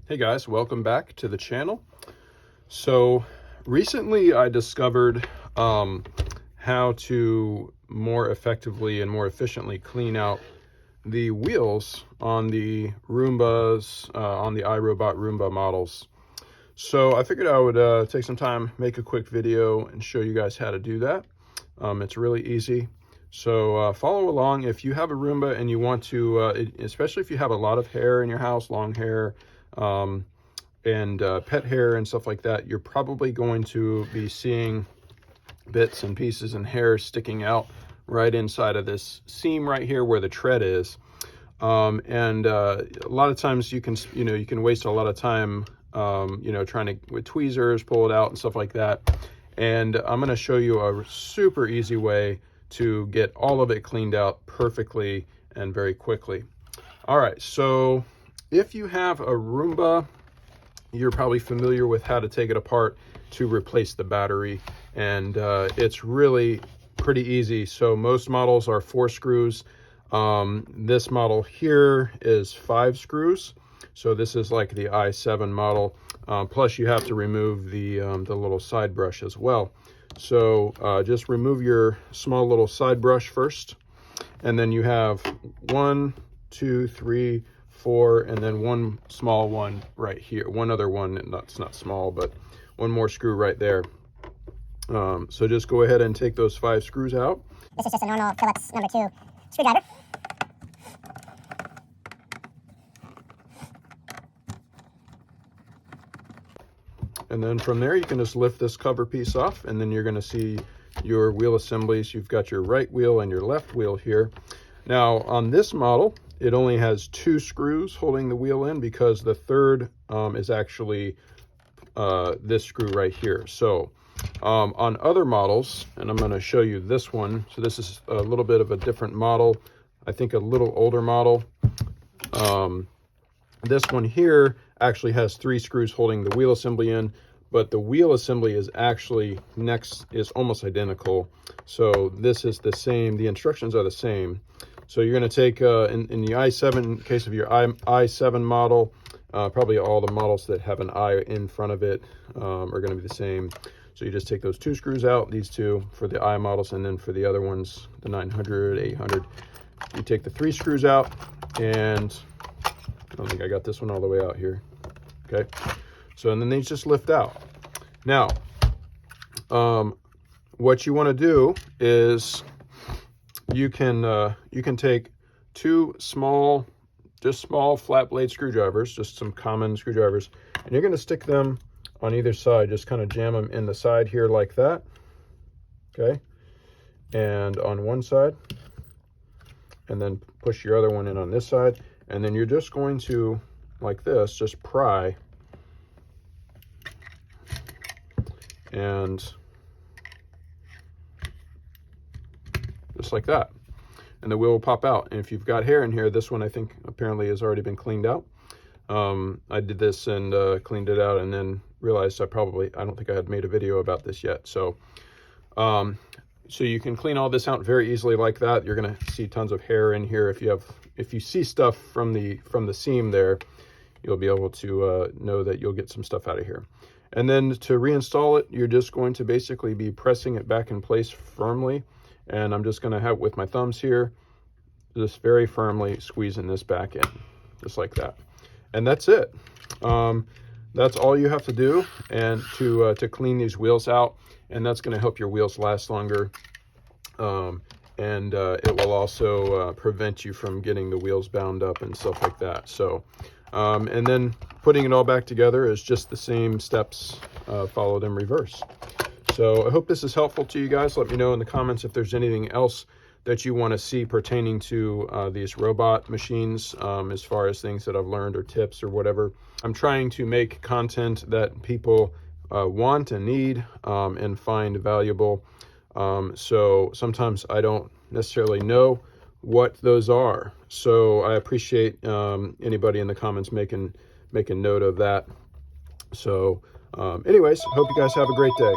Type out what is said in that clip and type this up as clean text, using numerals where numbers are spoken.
Hey guys, welcome back to the channel. So recently I discovered how to more effectively and more efficiently clean out the wheels on the Roombas, on the iRobot Roomba models. So I figured I would take some time, make a quick video and show you guys how to do that. It's really easy. So follow along. If you have a Roomba and you want to, especially if you have a lot of hair in your house, long hair, and pet hair and stuff like that, you're probably going to be seeing bits and pieces and hair sticking out right inside of this seam right here where the tread is. A lot of times you can waste a lot of time, trying to, with tweezers, pull it out and stuff like that. And I'm going to show you a super easy way to get all of it cleaned out perfectly and very quickly. All right, so if you have a Roomba, you're probably familiar with how to take it apart to replace the battery, and it's really pretty easy. So most models are 4 screws. This model here is 5 screws. So this is like the i7 model. Plus you have to remove the little side brush as well. So just remove your small little side brush first, and then you have 1, 2, 3, 4, and then one small one right here. One other one, that's not small, but one more screw right there. So just go ahead and take those 5 screws out. This is just a normal Phillips number 2 screwdriver. And then from there, you can just lift this cover piece off, and then you're going to see your wheel assemblies. You've got your right wheel and your left wheel here. Now, on this model, it only has 2 screws holding the wheel in, because the third is actually this screw right here. So on other models, and I'm going to show you this one. So this is a little bit of a different model. I think a little older model. This one here actually has 3 screws holding the wheel assembly in, but the wheel assembly is actually is almost identical. So this is the same, the instructions are the same. So you're going to take, in the i7, in case of your i7 model, probably all the models that have an I in front of it are going to be the same. So you just take those 2 screws out, these 2 for the I models, and then for the other ones, the 900, 800, you take the 3 screws out, and I don't think I got this one all the way out here. Okay, so and then these just lift out. Now, what you want to do is you can take 2 small flat blade screwdrivers, just some common screwdrivers, and you're going to stick them on either side. Just kind of jam them in the side here like that. Okay, and on one side, and then push your other one in on this side, and then you're just going to, like this, just pry, and just like that, and the wheel will pop out. And if you've got hair in here, this one I think apparently has already been cleaned out. I did this and cleaned it out, and then realized I don't think I had made a video about this yet. So so you can clean all this out very easily like that. You're going to see tons of hair in here. If you see stuff from the seam there, you'll be able to know that you'll get some stuff out of here. And then to reinstall it, you're just going to basically be pressing it back in place firmly. And I'm just going to have, with my thumbs here, just very firmly squeezing this back in, just like that. And that's it. That's all you have to do, and to clean these wheels out, and that's going to help your wheels last longer. It will also prevent you from getting the wheels bound up and stuff like that. So, and then putting it all back together is just the same steps followed in reverse. So I hope this is helpful to you guys. Let me know in the comments if there's anything else that you want to see pertaining to these robot machines, as far as things that I've learned or tips or whatever. I'm trying to make content that people want and need and find valuable. So sometimes I don't necessarily know what those are. So I appreciate anybody in the comments making note of that. So anyways, hope you guys have a great day.